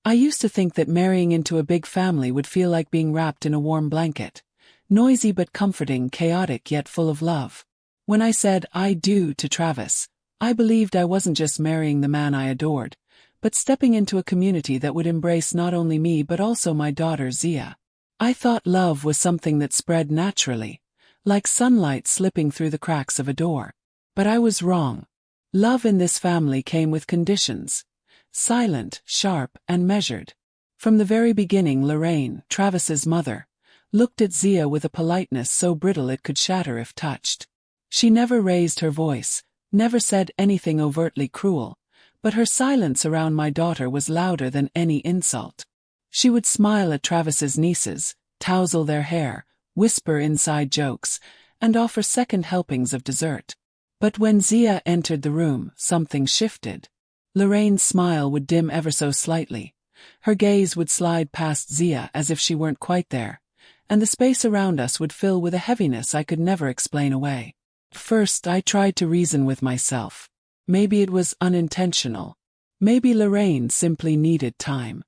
I used to think that marrying into a big family would feel like being wrapped in a warm blanket. Noisy but comforting, chaotic yet full of love. When I said "I do" to Travis, I believed I wasn't just marrying the man I adored, but stepping into a community that would embrace not only me but also my daughter Zia. I thought love was something that spread naturally, like sunlight slipping through the cracks of a door. But I was wrong. Love in this family came with conditions. Silent, sharp, and measured. From the very beginning, Lorraine, Travis's mother, looked at Zia with a politeness so brittle it could shatter if touched. She never raised her voice, never said anything overtly cruel, but her silence around my daughter was louder than any insult. She would smile at Travis's nieces, tousle their hair, whisper inside jokes, and offer second helpings of dessert. But when Zia entered the room, something shifted. Lorraine's smile would dim ever so slightly. Her gaze would slide past Zia as if she weren't quite there, and the space around us would fill with a heaviness I could never explain away. First, I tried to reason with myself. Maybe it was unintentional. Maybe Lorraine simply needed time.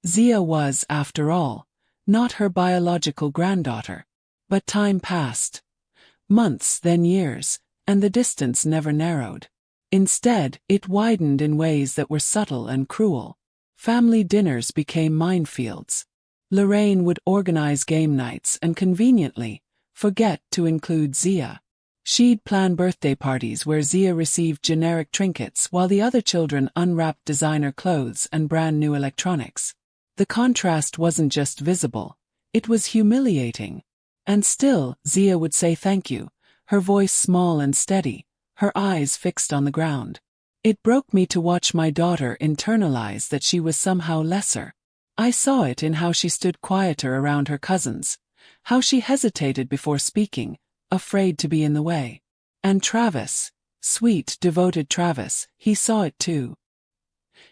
Zia was, after all, not her biological granddaughter. But time passed. Months, then years, and the distance never narrowed. Instead, it widened in ways that were subtle and cruel. Family dinners became minefields. Lorraine would organize game nights and conveniently forget to include Zia. She'd plan birthday parties where Zia received generic trinkets while the other children unwrapped designer clothes and brand new electronics. The contrast wasn't just visible, it was humiliating. And still, Zia would say thank you, her voice small and steady, her eyes fixed on the ground. It broke me to watch my daughter internalize that she was somehow lesser. I saw it in how she stood quieter around her cousins, how she hesitated before speaking, afraid to be in the way. And Travis, sweet, devoted Travis, he saw it too.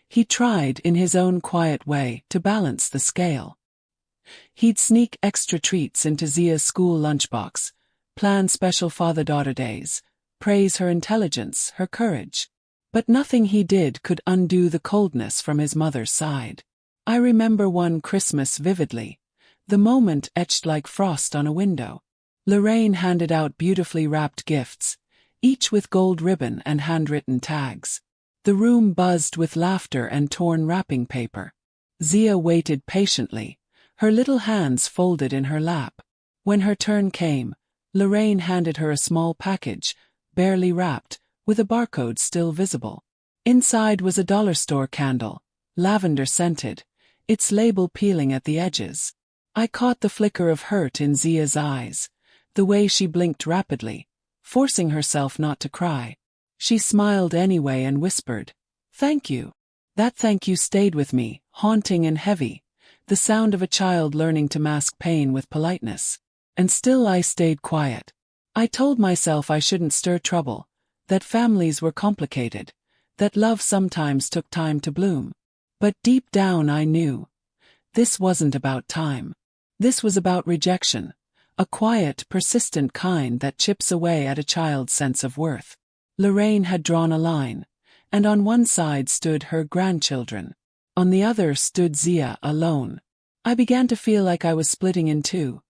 He tried, in his own quiet way, to balance the scale. He'd sneak extra treats into Zia's school lunchbox, plan special father-daughter days, praise her intelligence, her courage. But nothing he did could undo the coldness from his mother's side. I remember one Christmas vividly, the moment etched like frost on a window. Lorraine handed out beautifully wrapped gifts, each with gold ribbon and handwritten tags. The room buzzed with laughter and torn wrapping paper. Zia waited patiently, her little hands folded in her lap. When her turn came, Lorraine handed her a small package, barely wrapped, with a barcode still visible. Inside was a dollar store candle, lavender scented, its label peeling at the edges. I caught the flicker of hurt in Zia's eyes, the way she blinked rapidly, forcing herself not to cry. She smiled anyway and whispered, "Thank you." That thank you stayed with me, haunting and heavy, the sound of a child learning to mask pain with politeness. And still I stayed quiet. I told myself I shouldn't stir trouble, that families were complicated, that love sometimes took time to bloom. But deep down I knew. This wasn't about time. This was about rejection, a quiet, persistent kind that chips away at a child's sense of worth. Lorraine had drawn a line, and on one side stood her grandchildren. On the other stood Zia alone. I began to feel like I was splitting in two.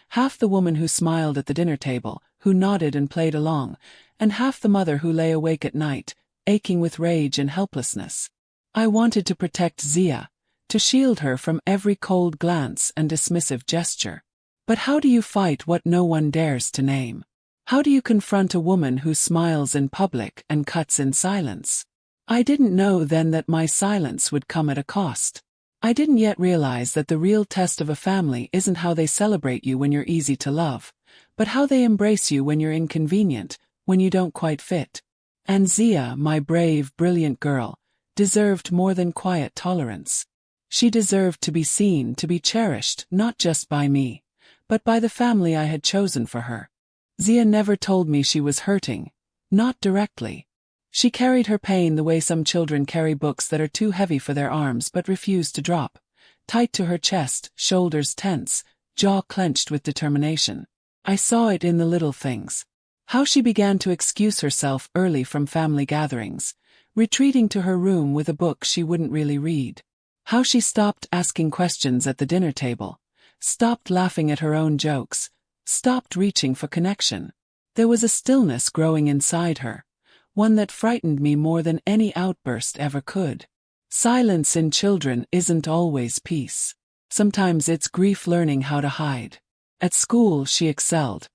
Half the woman who smiled at the dinner table, who nodded and played along, and half the mother who lay awake at night, aching with rage and helplessness. I wanted to protect Zia, to shield her from every cold glance and dismissive gesture. But how do you fight what no one dares to name? How do you confront a woman who smiles in public and cuts in silence? I didn't know then that my silence would come at a cost. I didn't yet realize that the real test of a family isn't how they celebrate you when you're easy to love, but how they embrace you when you're inconvenient, when you don't quite fit. And Zia, my brave, brilliant girl, deserved more than quiet tolerance. She deserved to be seen, to be cherished, not just by me, but by the family I had chosen for her. Zia never told me she was hurting, not directly. She carried her pain the way some children carry books that are too heavy for their arms but refuse to drop, tight to her chest, shoulders tense, jaw clenched with determination. I saw it in the little things. How she began to excuse herself early from family gatherings, retreating to her room with a book she wouldn't really read. How she stopped asking questions at the dinner table, stopped laughing at her own jokes, stopped reaching for connection. There was a stillness growing inside her, one that frightened me more than any outburst ever could. Silence in children isn't always peace. Sometimes it's grief learning how to hide. At school she excelled.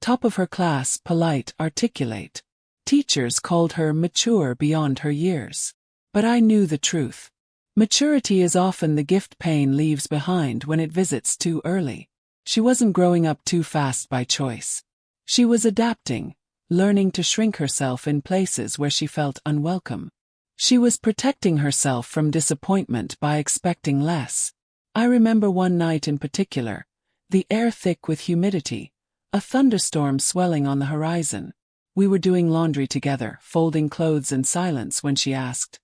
Top of her class, polite, articulate. Teachers called her mature beyond her years. But I knew the truth. Maturity is often the gift pain leaves behind when it visits too early. She wasn't growing up too fast by choice. She was adapting, learning to shrink herself in places where she felt unwelcome. She was protecting herself from disappointment by expecting less. I remember one night in particular, the air thick with humidity, a thunderstorm swelling on the horizon. We were doing laundry together, folding clothes in silence when she asked,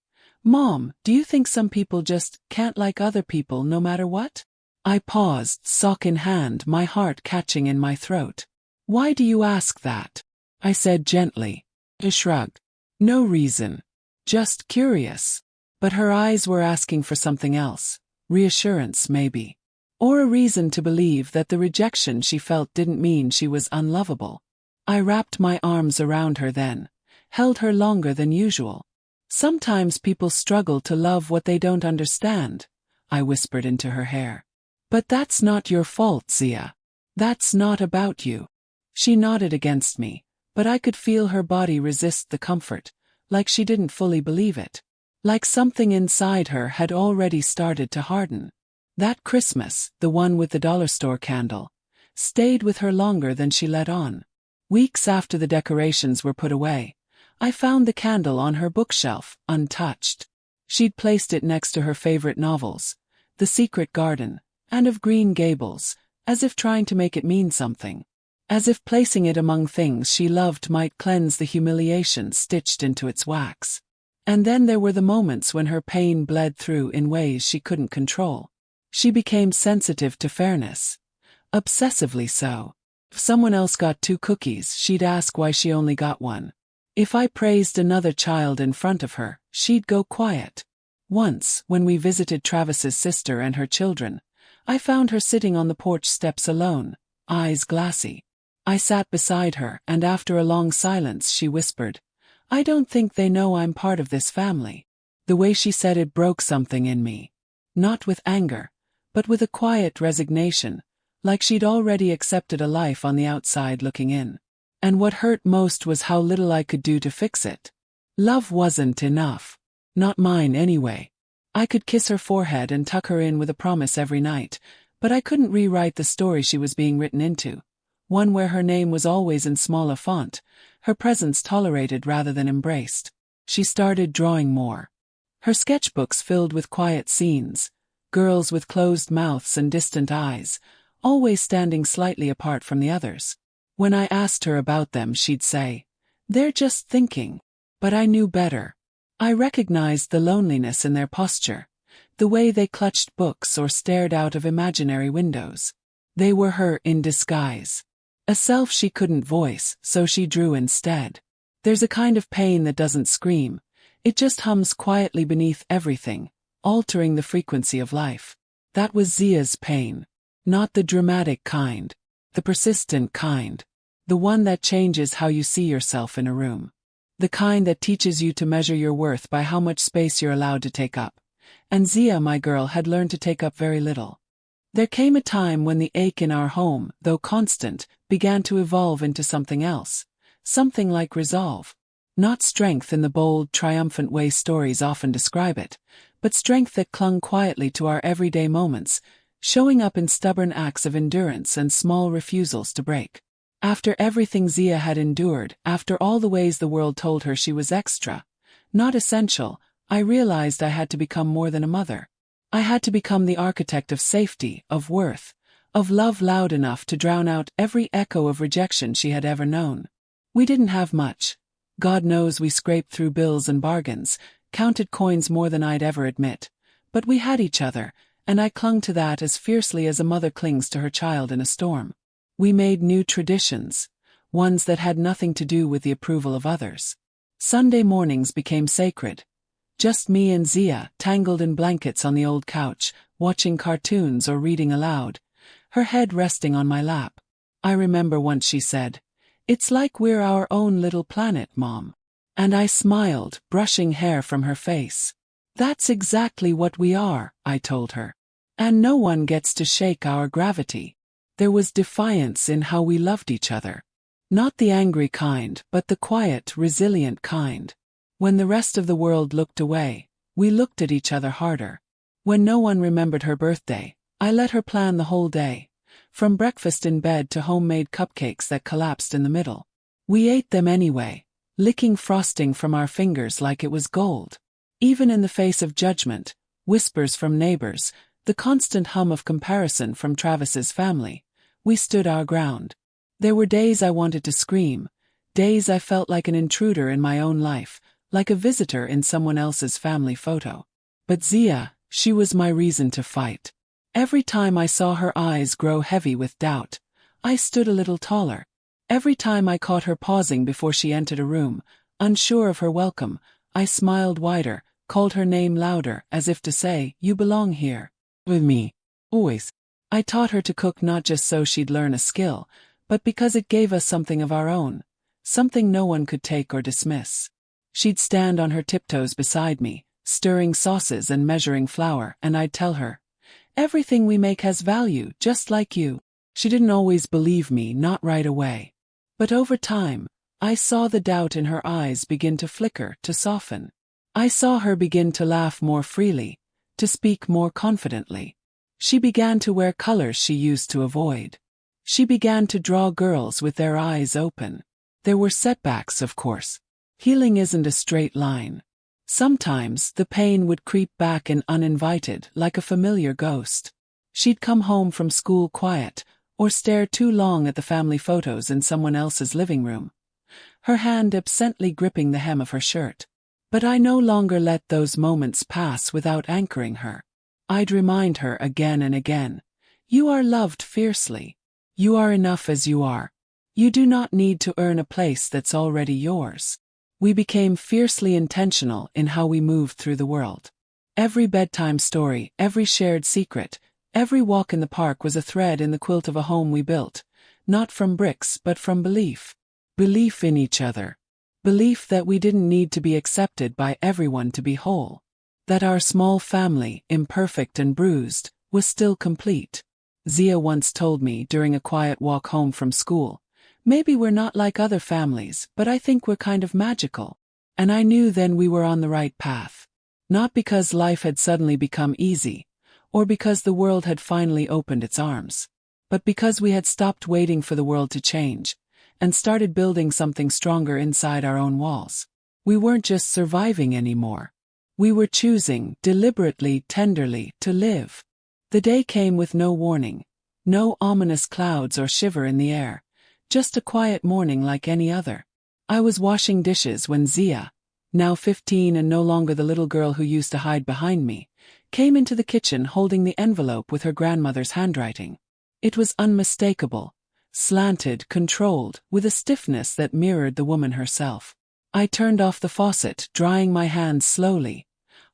"Mom, do you think some people just can't like other people no matter what?" I paused, sock in hand, my heart catching in my throat. "Why do you ask that?" I said gently. She shrugged. "No reason. Just curious." But her eyes were asking for something else. Reassurance, maybe. Or a reason to believe that the rejection she felt didn't mean she was unlovable. I wrapped my arms around her then, held her longer than usual. "Sometimes people struggle to love what they don't understand," I whispered into her hair. "But that's not your fault, Zia. That's not about you." She nodded against me, but I could feel her body resist the comfort, like she didn't fully believe it. Like something inside her had already started to harden. That Christmas, the one with the dollar store candle, stayed with her longer than she let on. Weeks after the decorations were put away, I found the candle on her bookshelf, untouched. She'd placed it next to her favorite novels, The Secret Garden, and Of Green Gables, as if trying to make it mean something. As if placing it among things she loved might cleanse the humiliation stitched into its wax. And then there were the moments when her pain bled through in ways she couldn't control. She became sensitive to fairness. Obsessively so. If someone else got 2 cookies, she'd ask why she only got 1. If I praised another child in front of her, she'd go quiet. Once, when we visited Travis's sister and her children, I found her sitting on the porch steps alone, eyes glassy. I sat beside her, and after a long silence she whispered, "I don't think they know I'm part of this family." The way she said it broke something in me. Not with anger, but with a quiet resignation, like she'd already accepted a life on the outside looking in. And what hurt most was how little I could do to fix it. Love wasn't enough. Not mine anyway. I could kiss her forehead and tuck her in with a promise every night, but I couldn't rewrite the story she was being written into. One where her name was always in smaller font, her presence tolerated rather than embraced. She started drawing more. Her sketchbooks filled with quiet scenes, girls with closed mouths and distant eyes, always standing slightly apart from the others. When I asked her about them, she'd say, "They're just thinking." But I knew better. I recognized the loneliness in their posture, the way they clutched books or stared out of imaginary windows. They were her in disguise. A self she couldn't voice, so she drew instead. There's a kind of pain that doesn't scream. It just hums quietly beneath everything, altering the frequency of life. That was Zia's pain. Not the dramatic kind. The persistent kind. The one that changes how you see yourself in a room. The kind that teaches you to measure your worth by how much space you're allowed to take up. And Zia, my girl, had learned to take up very little. There came a time when the ache in our home, though constant, began to evolve into something else. Something like resolve. Not strength in the bold, triumphant way stories often describe it, but strength that clung quietly to our everyday moments, showing up in stubborn acts of endurance and small refusals to break. After everything Zia had endured, after all the ways the world told her she was extra, not essential, I realized I had to become more than a mother. I had to become the architect of safety, of worth, of love loud enough to drown out every echo of rejection she had ever known. We didn't have much. God knows we scraped through bills and bargains, counted coins more than I'd ever admit. But we had each other, and I clung to that as fiercely as a mother clings to her child in a storm. We made new traditions, ones that had nothing to do with the approval of others. Sunday mornings became sacred. Just me and Zia, tangled in blankets on the old couch, watching cartoons or reading aloud, her head resting on my lap. I remember once she said, "It's like we're our own little planet, Mom." And I smiled, brushing hair from her face. "That's exactly what we are," I told her. "And no one gets to shake our gravity." There was defiance in how we loved each other. Not the angry kind, but the quiet, resilient kind. When the rest of the world looked away, we looked at each other harder. When no one remembered her birthday, I let her plan the whole day, from breakfast in bed to homemade cupcakes that collapsed in the middle. We ate them anyway, licking frosting from our fingers like it was gold. Even in the face of judgment, whispers from neighbors, the constant hum of comparison from Travis's family, we stood our ground. There were days I wanted to scream, days I felt like an intruder in my own life, like a visitor in someone else's family photo. But Zia, she was my reason to fight. Every time I saw her eyes grow heavy with doubt, I stood a little taller. Every time I caught her pausing before she entered a room, unsure of her welcome, I smiled wider, called her name louder, as if to say, "You belong here. With me. Always." I taught her to cook not just so she'd learn a skill, but because it gave us something of our own, something no one could take or dismiss. She'd stand on her tiptoes beside me, stirring sauces and measuring flour, and I'd tell her, "Everything we make has value, just like you." She didn't always believe me, not right away. But over time, I saw the doubt in her eyes begin to flicker, to soften. I saw her begin to laugh more freely, to speak more confidently. She began to wear colors she used to avoid. She began to draw girls with their eyes open. There were setbacks, of course. Healing isn't a straight line. Sometimes the pain would creep back in uninvited, like a familiar ghost. She'd come home from school quiet, or stare too long at the family photos in someone else's living room, her hand absently gripping the hem of her shirt. But I no longer let those moments pass without anchoring her. I'd remind her again and again, "You are loved fiercely. You are enough as you are. You do not need to earn a place that's already yours." We became fiercely intentional in how we moved through the world. Every bedtime story, every shared secret, every walk in the park was a thread in the quilt of a home we built, not from bricks but from belief. Belief in each other. Belief that we didn't need to be accepted by everyone to be whole. That our small family, imperfect and bruised, was still complete. Zia once told me during a quiet walk home from school, "Maybe we're not like other families, but I think we're kind of magical." And I knew then we were on the right path. Not because life had suddenly become easy, or because the world had finally opened its arms, but because we had stopped waiting for the world to change, and started building something stronger inside our own walls. We weren't just surviving anymore. We were choosing, deliberately, tenderly, to live. The day came with no warning, no ominous clouds or shiver in the air, just a quiet morning like any other. I was washing dishes when Zia, now 15 and no longer the little girl who used to hide behind me, came into the kitchen holding the envelope with her grandmother's handwriting. It was unmistakable, slanted, controlled, with a stiffness that mirrored the woman herself. I turned off the faucet, drying my hands slowly,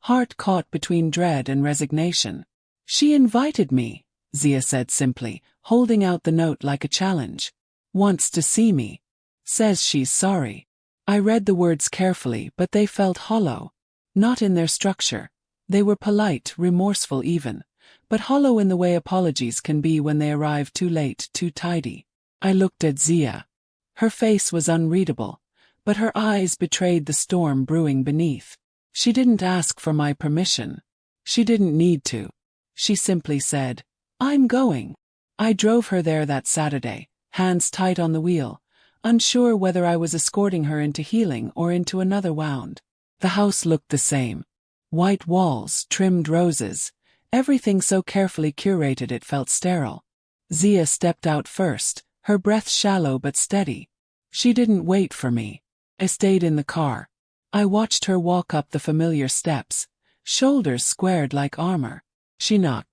heart caught between dread and resignation. "She invited me," Zia said simply, holding out the note like a challenge. "Wants to see me. Says she's sorry." I read the words carefully, but they felt hollow. Not in their structure. They were polite, remorseful even, but hollow in the way apologies can be when they arrive too late, too tidy. I looked at Zia. Her face was unreadable, but her eyes betrayed the storm brewing beneath. She didn't ask for my permission. She didn't need to. She simply said, "I'm going." I drove her there that Saturday, hands tight on the wheel, unsure whether I was escorting her into healing or into another wound. The house looked the same. White walls, trimmed roses, everything so carefully curated it felt sterile. Zia stepped out first, her breath shallow but steady. She didn't wait for me. I stayed in the car. I watched her walk up the familiar steps, shoulders squared like armor. She knocked.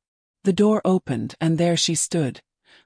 The door opened and there she stood.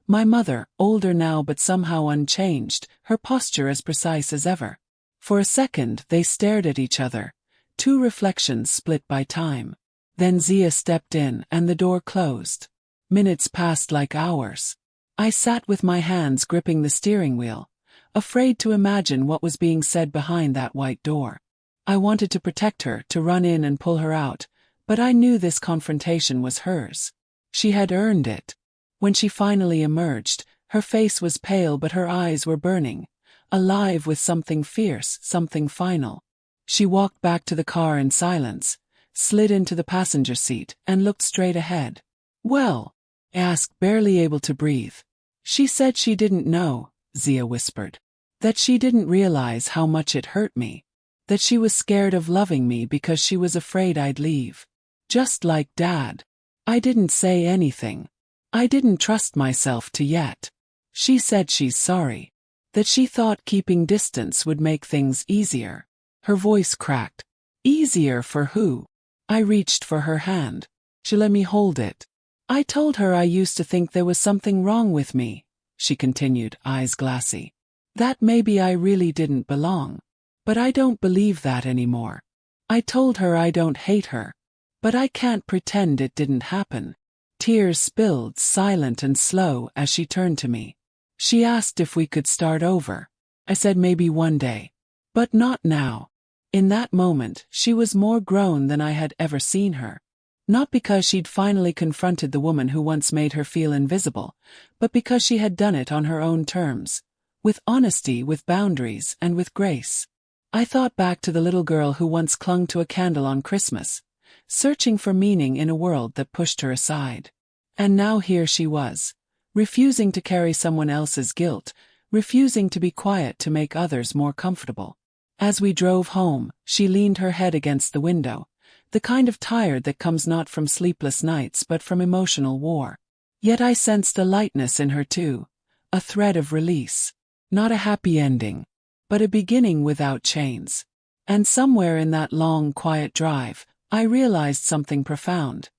My mother, older now but somehow unchanged, her posture as precise as ever. For a second they stared at each other, two reflections split by time. Then Zia stepped in and the door closed. Minutes passed like hours. I sat with my hands gripping the steering wheel, afraid to imagine what was being said behind that white door. I wanted to protect her, to run in and pull her out, but I knew this confrontation was hers. She had earned it. When she finally emerged, her face was pale but her eyes were burning, alive with something fierce, something final. She walked back to the car in silence, slid into the passenger seat, and looked straight ahead. "Well?" I asked, barely able to breathe. "She said she didn't know," Zia whispered. "That she didn't realize how much it hurt me. That she was scared of loving me because she was afraid I'd leave. Just like Dad." I didn't say anything. I didn't trust myself to yet. She said she's sorry. That she thought keeping distance would make things easier. Her voice cracked. "Easier for who?" I reached for her hand. She let me hold it. "I told her I used to think there was something wrong with me," she continued, eyes glassy. "That maybe I really didn't belong. But I don't believe that anymore. I told her I don't hate her. But I can't pretend it didn't happen." Tears spilled, silent and slow, as she turned to me. She asked if we could start over. I said maybe one day. But not now. In that moment, she was more grown than I had ever seen her. Not because she'd finally confronted the woman who once made her feel invisible, but because she had done it on her own terms. With honesty, with boundaries, and with grace. I thought back to the little girl who once clung to a candle on Christmas, searching for meaning in a world that pushed her aside. And now here she was, refusing to carry someone else's guilt, refusing to be quiet to make others more comfortable. As we drove home, she leaned her head against the window, the kind of tired that comes not from sleepless nights but from emotional war. Yet I sensed a lightness in her too, a thread of release. Not a happy ending, but a beginning without chains. And somewhere in that long, quiet drive, I realized something profound.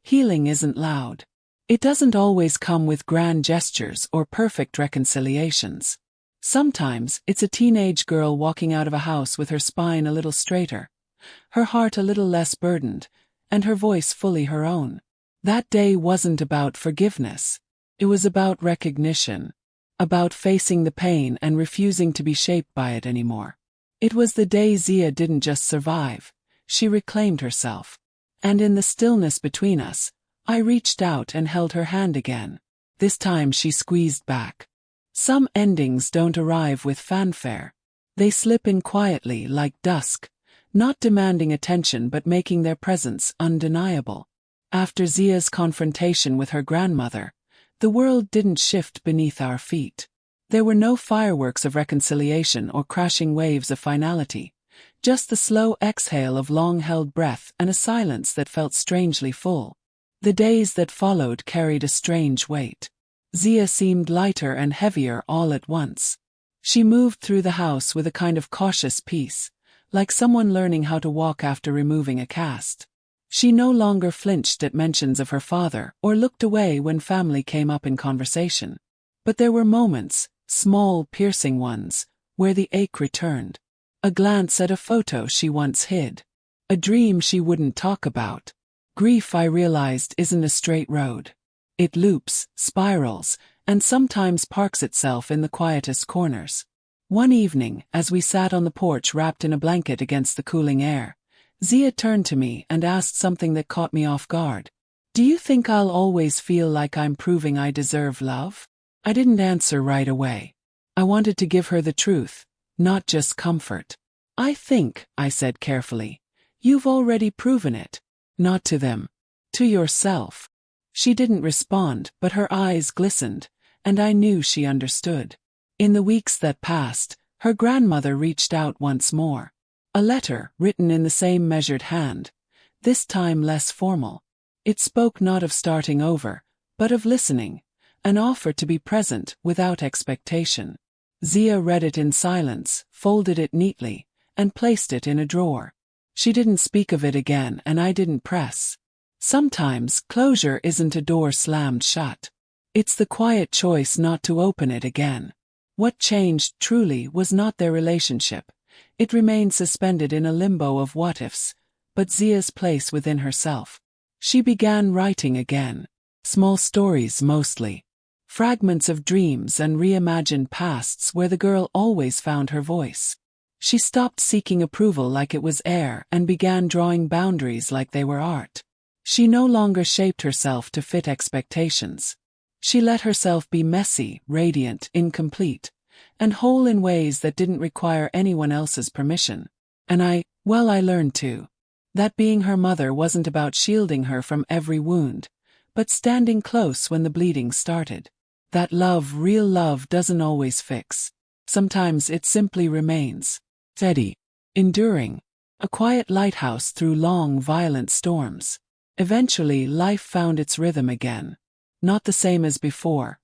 Healing isn't loud. It doesn't always come with grand gestures or perfect reconciliations. Sometimes it's a teenage girl walking out of a house with her spine a little straighter, her heart a little less burdened, and her voice fully her own. That day wasn't about forgiveness. It was about recognition. About facing the pain and refusing to be shaped by it anymore. It was the day Zia didn't just survive, she reclaimed herself. And in the stillness between us, I reached out and held her hand again. This time she squeezed back. Some endings don't arrive with fanfare. They slip in quietly like dusk, not demanding attention but making their presence undeniable. After Zia's confrontation with her grandmother, the world didn't shift beneath our feet. There were no fireworks of reconciliation or crashing waves of finality, just the slow exhale of long-held breath and a silence that felt strangely full. The days that followed carried a strange weight. Zia seemed lighter and heavier all at once. She moved through the house with a kind of cautious peace, like someone learning how to walk after removing a cast. She no longer flinched at mentions of her father or looked away when family came up in conversation. But there were moments, small, piercing ones, where the ache returned. A glance at a photo she once hid. A dream she wouldn't talk about. Grief, I realized, isn't a straight road. It loops, spirals, and sometimes parks itself in the quietest corners. One evening, as we sat on the porch wrapped in a blanket against the cooling air, Zia turned to me and asked something that caught me off guard. "Do you think I'll always feel like I'm proving I deserve love?" I didn't answer right away. I wanted to give her the truth, not just comfort. "I think," I said carefully, "you've already proven it. Not to them. To yourself." She didn't respond, but her eyes glistened, and I knew she understood. In the weeks that passed, her grandmother reached out once more. A letter, written in the same measured hand, this time less formal. It spoke not of starting over, but of listening, an offer to be present without expectation. Zia read it in silence, folded it neatly, and placed it in a drawer. She didn't speak of it again and I didn't press. Sometimes closure isn't a door slammed shut. It's the quiet choice not to open it again. What changed truly was not their relationship. It remained suspended in a limbo of what-ifs, but Zia's place within herself. She began writing again. Small stories mostly. Fragments of dreams and reimagined pasts where the girl always found her voice. She stopped seeking approval like it was air and began drawing boundaries like they were art. She no longer shaped herself to fit expectations. She let herself be messy, radiant, incomplete, and whole in ways that didn't require anyone else's permission. And I learned too. That being her mother wasn't about shielding her from every wound, but standing close when the bleeding started. That love, real love, doesn't always fix. Sometimes it simply remains. Steady. Enduring. A quiet lighthouse through long, violent storms. Eventually, life found its rhythm again. Not the same as before.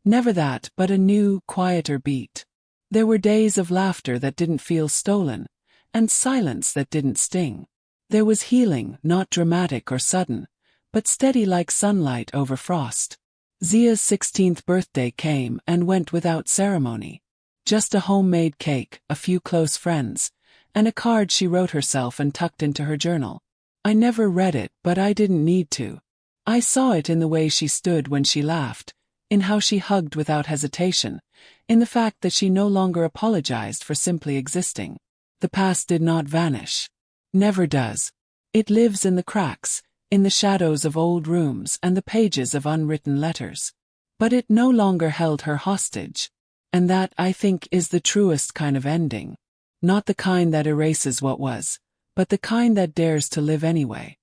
Never that, but a new, quieter beat. There were days of laughter that didn't feel stolen, and silence that didn't sting. There was healing, not dramatic or sudden, but steady like sunlight over frost. Zia's 16th birthday came and went without ceremony. Just a homemade cake, a few close friends, and a card she wrote herself and tucked into her journal. I never read it, but I didn't need to. I saw it in the way she stood when she laughed, in how she hugged without hesitation, in the fact that she no longer apologized for simply existing. The past did not vanish. Never does. It lives in the cracks, in the shadows of old rooms and the pages of unwritten letters. But it no longer held her hostage. And that, I think, is the truest kind of ending. Not the kind that erases what was, but the kind that dares to live anyway.